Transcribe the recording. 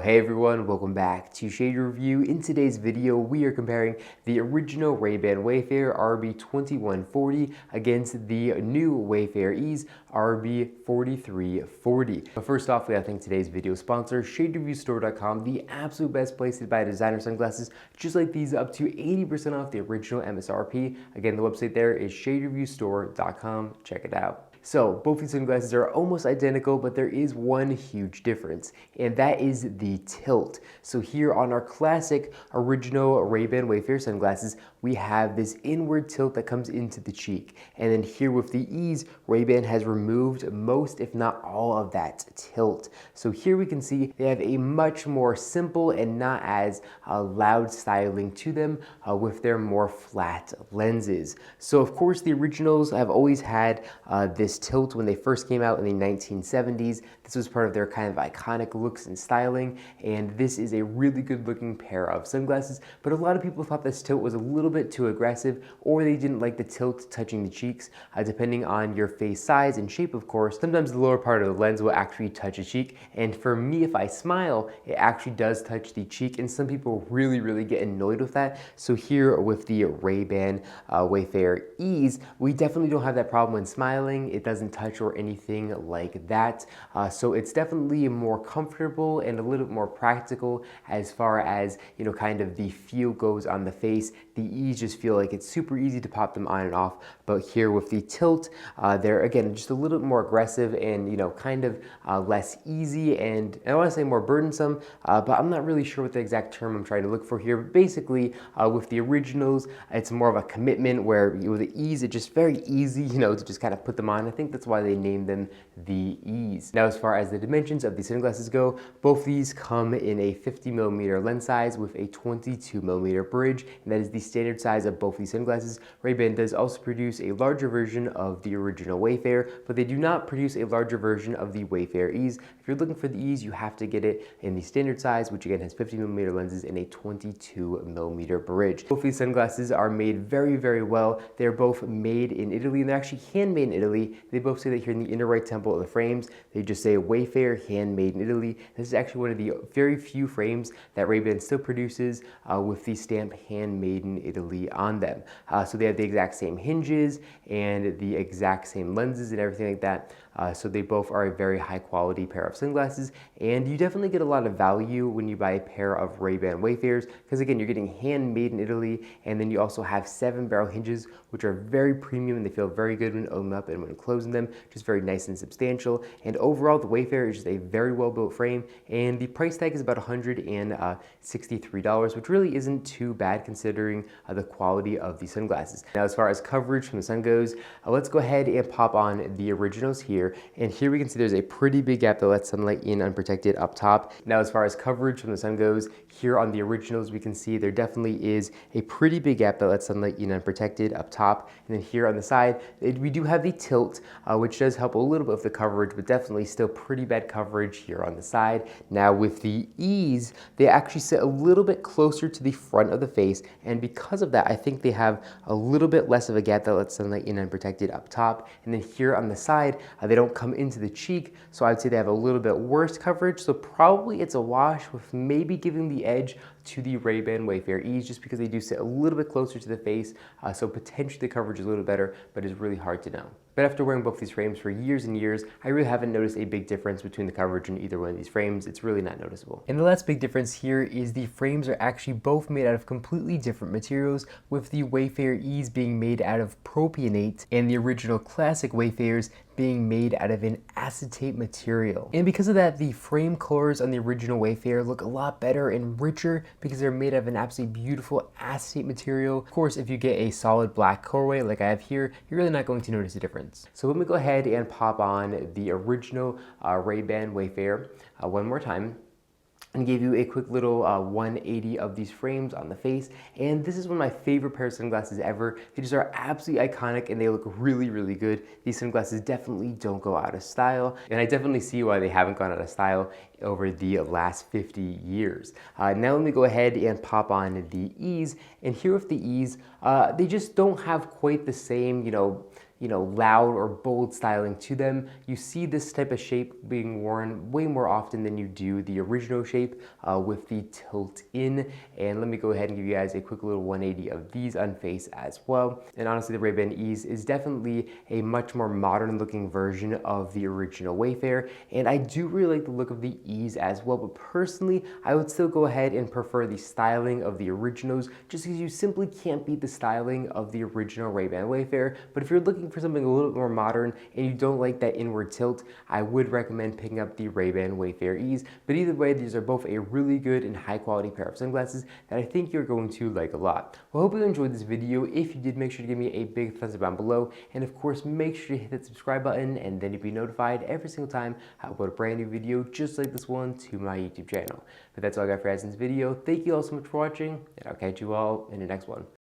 Hey everyone, welcome back to Shade Review. In today's video, we are comparing the original Ray-Ban Wayfarer RB2140 against the new Wayfarer Ease RB4340. But first off, we have to thank today's video sponsor, ShadeReviewStore.com, the absolute best place to buy designer sunglasses, just like these, up to 80% off the original MSRP. Again, the website there is ShadeReviewStore.com. Check it out. So both these sunglasses are almost identical, but there is one huge difference, and that is the tilt. So here on our classic original Ray-Ban Wayfarer sunglasses, we have this inward tilt that comes into the cheek. And then here with the Ease, Ray-Ban has removed most, if not all, of that tilt. So here we can see they have a much more simple and not as loud styling to them with their more flat lenses. So of course the originals have always had this tilt when they first came out in the 1970s. This was part of their kind of iconic looks and styling, and this is a really good looking pair of sunglasses, but a lot of people thought this tilt was a little bit too aggressive, or they didn't like the tilt touching the cheeks, depending on your face size and shape, of course. Sometimes the lower part of the lens will actually touch a cheek, and for me, if I smile, it actually does touch the cheek, and some people really get annoyed with that. So here with the Ray-Ban Wayfarer Ease, we definitely don't have that problem when smiling. It doesn't touch or anything like that. So it's definitely more comfortable and a little bit more practical as far as, you know, kind of the feel goes on the face. The Ease just feel like it's super easy to pop them on and off. But here with the tilt, they're again just a little bit more aggressive and, you know, kind of less easy, and I want to say more burdensome, but I'm not really sure what the exact term I'm trying to look for here. But basically, with the originals, it's more of a commitment, where with the Ease, it's just very easy, you know, to just kind of put them on. I think that's why they named them the Ease. Now, as far as the dimensions of these sunglasses go, both these come in a 50mm lens size with a 22mm bridge, and that is the standard size of both these sunglasses. Ray-Ban does also produce a larger version of the original Wayfarer, but they do not produce a larger version of the Wayfarer Ease. If you're looking for the Ease, you have to get it in the standard size, which again has 50mm lenses and a 22mm bridge. Both these sunglasses are made very well. They're both made in Italy, and they're actually handmade in Italy. They both say that here in the inner right temple of the frames, they just say Wayfarer handmade in Italy. This is actually one of the very few frames that Ray-Ban still produces with the stamp handmade in Italy on them. So they have the exact same hinges and the exact same lenses and everything like that. So they both are a very high quality pair of sunglasses, and you definitely get a lot of value when you buy a pair of Ray-Ban Wayfarers, because again, you're getting handmade in Italy, and then you also have 7-barrel hinges, which are very premium, and they feel very good when opened up and when closing them, just very nice and substantial. And overall, the Wayfarer is just a very well built frame, and the price tag is about $163, which really isn't too bad considering the quality of the sunglasses. Now, as far as coverage from the sun goes, let's go ahead and pop on the originals here. And here we can see there's a pretty big gap that lets sunlight in unprotected up top. Now, as far as coverage from the sun goes, here on the originals, we can see there definitely is a pretty big gap that lets sunlight in unprotected up top. And then here on the side, we do have the tilt, which does help a little bit with the coverage, but definitely still pretty bad coverage here on the side. Now with the Ease, they actually sit a little bit closer to the front of the face, and because of that, I think they have a little bit less of a gap that lets sunlight in unprotected up top. And then here on the side, they don't come into the cheek, so I'd say they have a little bit worse coverage. So probably it's a wash, with maybe giving the edge to the Ray-Ban Wayfarer Ease, just because they do sit a little bit closer to the face, so potentially the coverage is a little better, but it's really hard to know. But after wearing both these frames for years and years, I really haven't noticed a big difference between the coverage in either one of these frames. It's really not noticeable. And the last big difference here is the frames are actually both made out of completely different materials, with the Wayfarer Ease being made out of propionate and the original classic Wayfarers being made out of an acetate material. And because of that, the frame colors on the original Wayfarer look a lot better and richer because they're made of an absolutely beautiful acetate material. Of course, if you get a solid black colorway like I have here, you're really not going to notice a difference. So let me go ahead and pop on the original Ray-Ban Wayfarer one more time, and gave you a quick little 180 of these frames on the face. And this is one of my favorite pair of sunglasses ever. They just are absolutely iconic, and they look really good. These sunglasses definitely don't go out of style, and I definitely see why they haven't gone out of style over the last 50 years. Now let me go ahead and pop on the Ease, and here with the Ease, they just don't have quite the same, loud or bold styling to them. You see this type of shape being worn way more often than you do the original shape with the tilt in. And let me go ahead and give you guys a quick little 180 of these unfaced as well. And honestly, the Ray-Ban Ease is definitely a much more modern looking version of the original Wayfarer, and I do really like the look of the Ease as well, but personally I would still go ahead and prefer the styling of the originals, just because you simply can't beat the styling of the original Ray-Ban Wayfarer. But if you're looking for something a little bit more modern and you don't like that inward tilt, I would recommend picking up the Ray-Ban Wayfarer Ease. But either way, these are both a really good and high quality pair of sunglasses that I think you're going to like a lot. Well, I hope you enjoyed this video. If you did, make sure to give me a big thumbs up down below, and of course make sure to hit that subscribe button, and then you'll be notified every single time I upload a brand new video just like this one to my YouTube channel. But that's all I got for you guys in this video. Thank you all so much for watching, and I'll catch you all in the next one.